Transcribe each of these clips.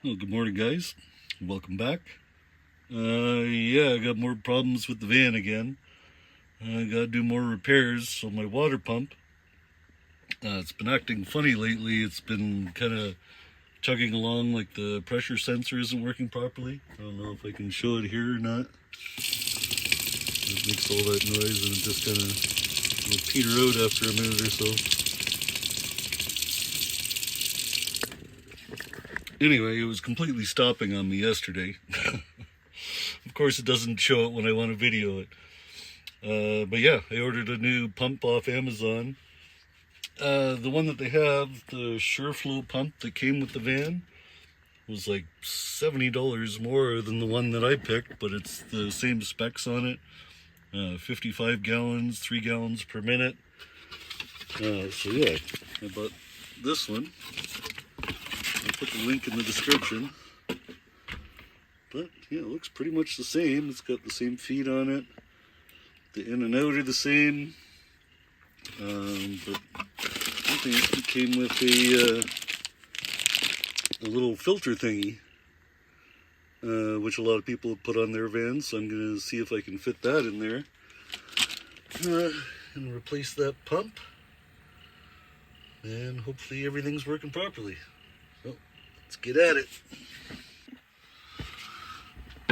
Well, good morning, guys. Welcome back. I got more problems with the van again. I gotta do more repairs on my water pump. It's been acting funny lately. It's been kind of chugging along like the pressure sensor isn't working properly. I don't know if I can show it here or not. It makes all that noise and it just kind of will peter out after a minute or so. Anyway, it was completely stopping on me yesterday. Of course, it doesn't show it when I want to video it. But yeah, I ordered a new pump off Amazon. The one that they have, the SureFlow pump that came with the van, was like $70 more than the one that I picked, but it's the same specs on it. 55 gallons, 3 gallons per minute. So yeah, I bought this one. I'll put the link in the description. But yeah, it looks pretty much the same. It's got the same feet on it. The in and out are the same. But I think it came with a little filter thingy, which a lot of people put on their vans. So I'm going to see if I can fit that in there and replace that pump. And hopefully everything's working properly. So let's get at it.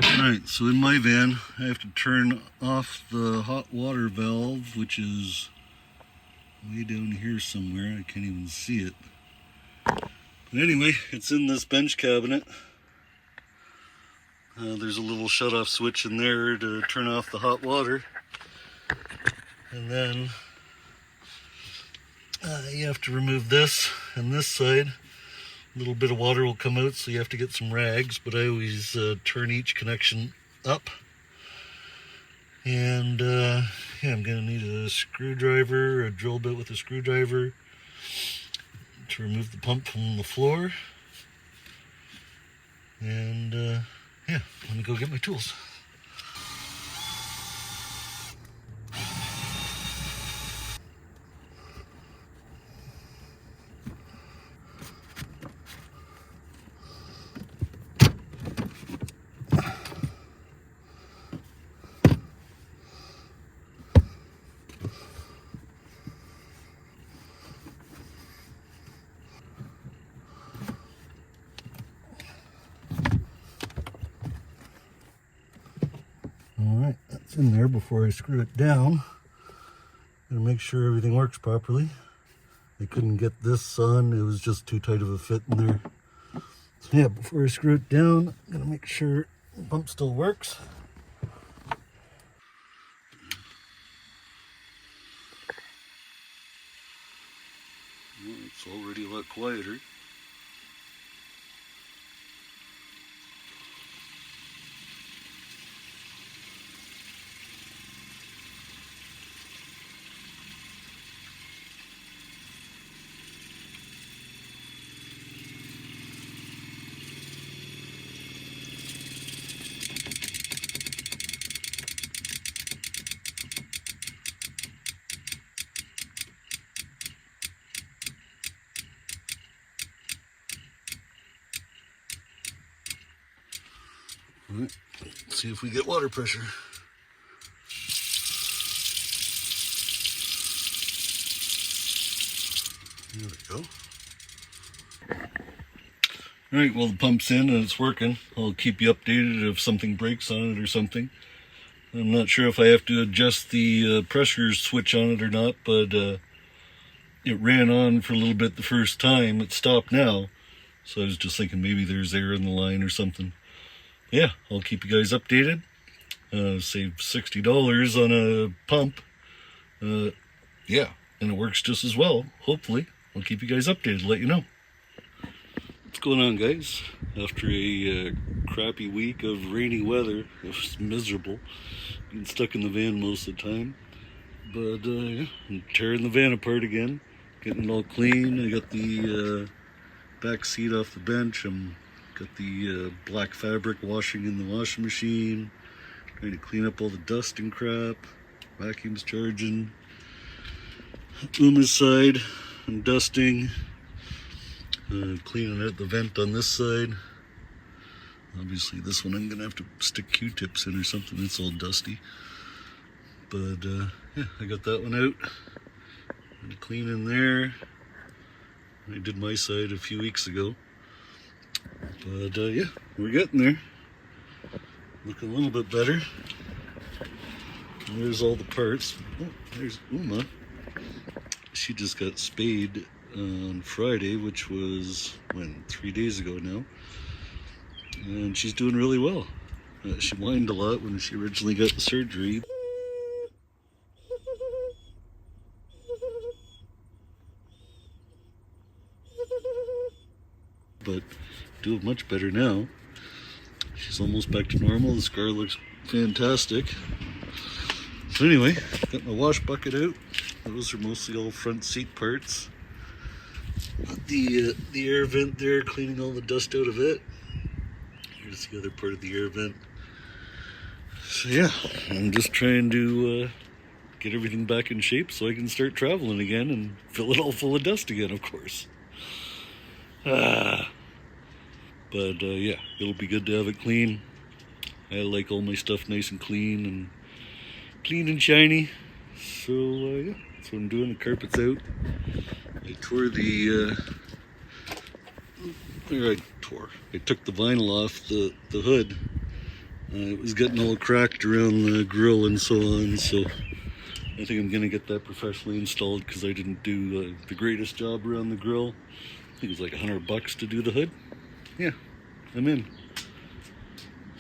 Alright, so in my van, I have to turn off the hot water valve, which is way down here somewhere. I can't even see it. But anyway, it's in this bench cabinet. There's a little shut-off switch in there to turn off the hot water. And then you have to remove this and this side. A little bit of water will come out, so you have to get some rags, but I always turn each connection up. And yeah, I'm going to need a screwdriver, a drill bit with a screwdriver to remove the pump from the floor. And yeah, let me go get my tools. Alright, that's in there before I screw it down. Gotta make sure everything works properly. I couldn't get this on, it was just too tight of a fit in there. So yeah, before I screw it down, I'm gonna make sure the pump still works. Well, it's already a lot quieter. Alright, let's see if we get water pressure. There we go. Alright, well the pump's in and it's working. I'll keep you updated if something breaks on it or something. I'm not sure if I have to adjust the pressure switch on it or not, but it ran on for a little bit the first time. It stopped now. So I was just thinking maybe there's air in the line or something. Yeah, I'll keep you guys updated. Save $60 on a pump. Yeah, and it works just as well, hopefully. I'll keep you guys updated, let you know. What's going on, guys? After a crappy week of rainy weather, it was miserable. Being stuck in the van most of the time. But yeah, I'm tearing the van apart again. Getting it all clean. I got the back seat off the bench. Got the black fabric washing in the washing machine. Trying to clean up all the dust and crap. Vacuum's charging. Uma's side, I'm dusting. Cleaning out the vent on this side. Obviously this one I'm gonna have to stick Q-tips in or something, it's all dusty. But yeah, I got that one out. And clean in there. I did my side a few weeks ago. But yeah, we're getting there. Looking a little bit better. And there's all the parts. Oh, there's Uma. She just got spayed on Friday, which was, 3 days ago now. And she's doing really well. She whined a lot when she originally got the surgery. But doing much better now. She's almost back to normal. The scar looks fantastic. So anyway, got my wash bucket out. Those are mostly all front seat parts. The air vent there, cleaning all the dust out of it. Here's the other part of the air vent. So yeah, I'm just trying to get everything back in shape so I can start traveling again and fill it all full of dust again, of course. But yeah, it'll be good to have it clean. I like all my stuff nice and clean and shiny. So yeah, that's what I'm doing. The carpet's out. I tore I took the vinyl off the hood. It was getting all cracked around the grill and so on, so I think I'm gonna get that professionally installed because I didn't do the greatest job around the grill. I think it was like $100 to do the hood. Yeah, I'm in.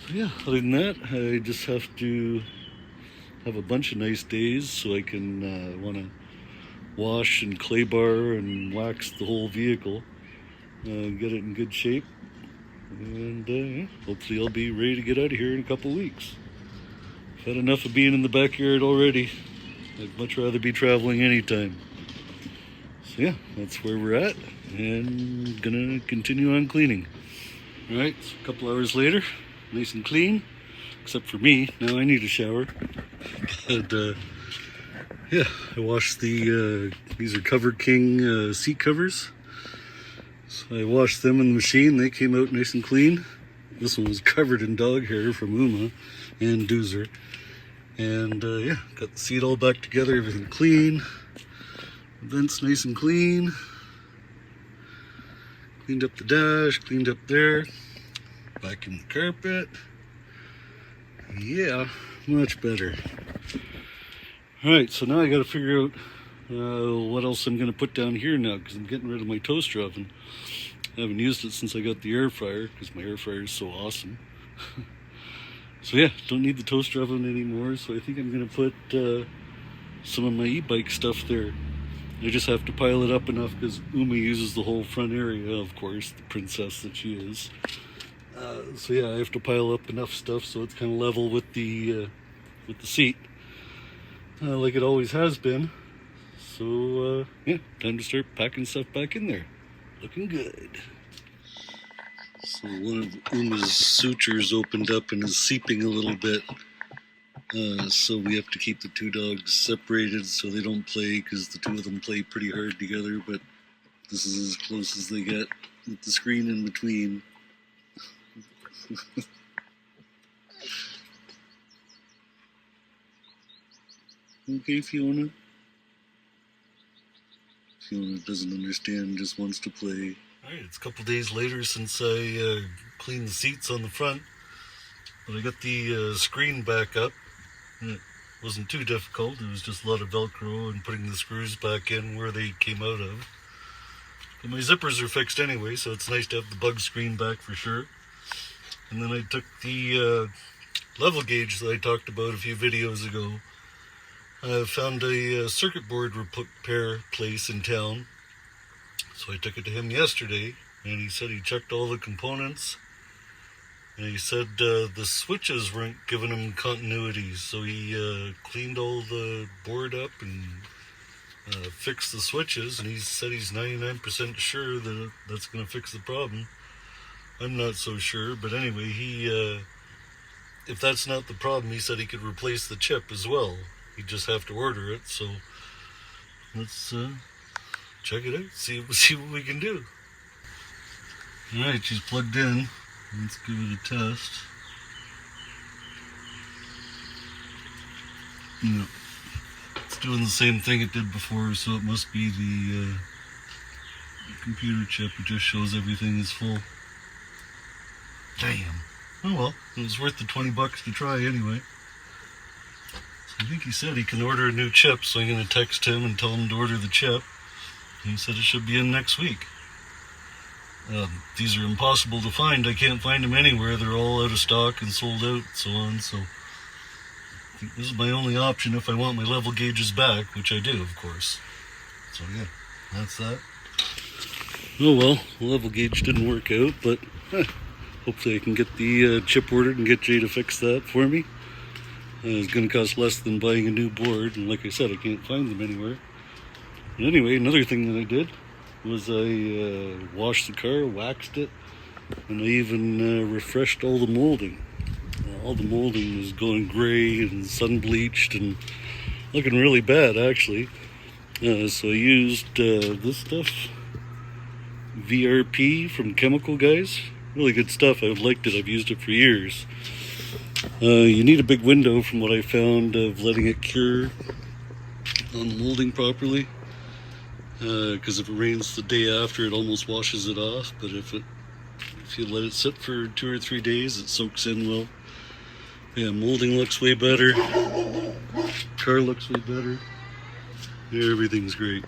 So yeah, other than that, I just have to have a bunch of nice days so I can want to wash and clay bar and wax the whole vehicle, get it in good shape, and yeah, hopefully I'll be ready to get out of here in a couple weeks. I've had enough of being in the backyard already. I'd much rather be traveling anytime. So yeah, that's where we're at, and gonna continue on cleaning. Alright, so a couple hours later, nice and clean, except for me. Now I need a shower. But yeah, I washed these are Cover King seat covers. So I washed them in the machine. They came out nice and clean. This one was covered in dog hair from Uma and Doozer. And yeah, got the seat all back together, everything clean. The vents nice and clean. Cleaned up the dash, cleaned up there. Vacuumed the carpet. Yeah, much better. Alright, so now I gotta figure out what else I'm gonna put down here now, because I'm getting rid of my toaster oven. I haven't used it since I got the air fryer, because my air fryer is so awesome. So yeah, don't need the toaster oven anymore, so I think I'm gonna put some of my e-bike stuff there. I just have to pile it up enough because Uma uses the whole front area, of course, the princess that she is. So yeah, I have to pile up enough stuff so it's kind of level with the seat, like it always has been. So yeah, time to start packing stuff back in there. Looking good. So one of Uma's sutures opened up and is seeping a little bit. So we have to keep the two dogs separated so they don't play, because the two of them play pretty hard together, but this is as close as they get with the screen in between. Okay, Fiona? Fiona doesn't understand, just wants to play. Alright, it's a couple days later since I cleaned the seats on the front, but I got the screen back up. It wasn't too difficult. It was just a lot of Velcro and putting the screws back in where they came out of. But my zippers are fixed anyway, so it's nice to have the bug screen back for sure. And then I took the level gauge that I talked about a few videos ago. I found a circuit board repair place in town. So I took it to him yesterday, and he said he checked all the components. And he said the switches weren't giving him continuity, so he cleaned all the board up and fixed the switches, and he said he's 99% sure that that's going to fix the problem. I'm not so sure, but anyway, if that's not the problem, he said he could replace the chip as well. He'd just have to order it, so let's check it out, see what we can do. Alright, she's plugged in. Let's give it a test. No, it's doing the same thing it did before, so it must be the computer chip. It just shows everything is full. Damn. Oh well, it was worth the $20 to try anyway. So I think he said he can order a new chip, so I'm going to text him and tell him to order the chip. And he said it should be in next week. These are impossible to find. I can't find them anywhere. They're all out of stock and sold out and so on, so I think this is my only option if I want my level gauges back, which I do, of course. So yeah, that's that. Oh well, the level gauge didn't work out, but hopefully I can get the chip ordered and get Jay to fix that for me. It's going to cost less than buying a new board, and like I said, I can't find them anywhere. And anyway, another thing that I did was I washed the car, waxed it, and I even refreshed all the molding. All the molding is going gray and sun bleached and looking really bad actually. So I used this stuff, VRP from Chemical Guys. Really good stuff. I've liked it. I've used it for years. You need a big window from what I found of letting it cure on the molding properly. Because if it rains the day after, it almost washes it off. But if you let it sit for 2 or 3 days, it soaks in well. Yeah, molding looks way better. Car looks way better. Yeah, everything's great.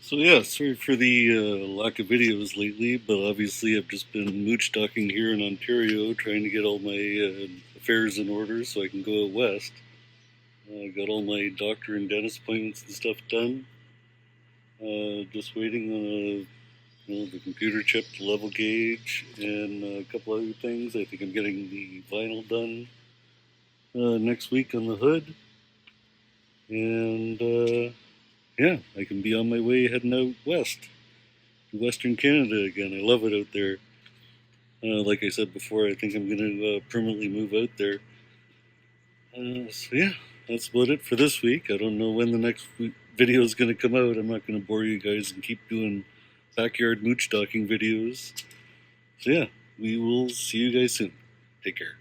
So yeah, sorry for the lack of videos lately, but obviously I've just been moochdocking here in Ontario, trying to get all my affairs in order so I can go out west. I got all my doctor and dentist appointments and stuff done. Just waiting on the computer chip, the level gauge, and a couple other things. I think I'm getting the vinyl done next week on the hood. And yeah, I can be on my way heading out west to Western Canada again. I love it out there. Like I said before, I think I'm going to permanently move out there. So yeah, that's about it for this week. I don't know when the next video is going to come out. I'm not going to bore you guys and keep doing backyard moochdocking videos. So yeah, we will see you guys soon. Take care.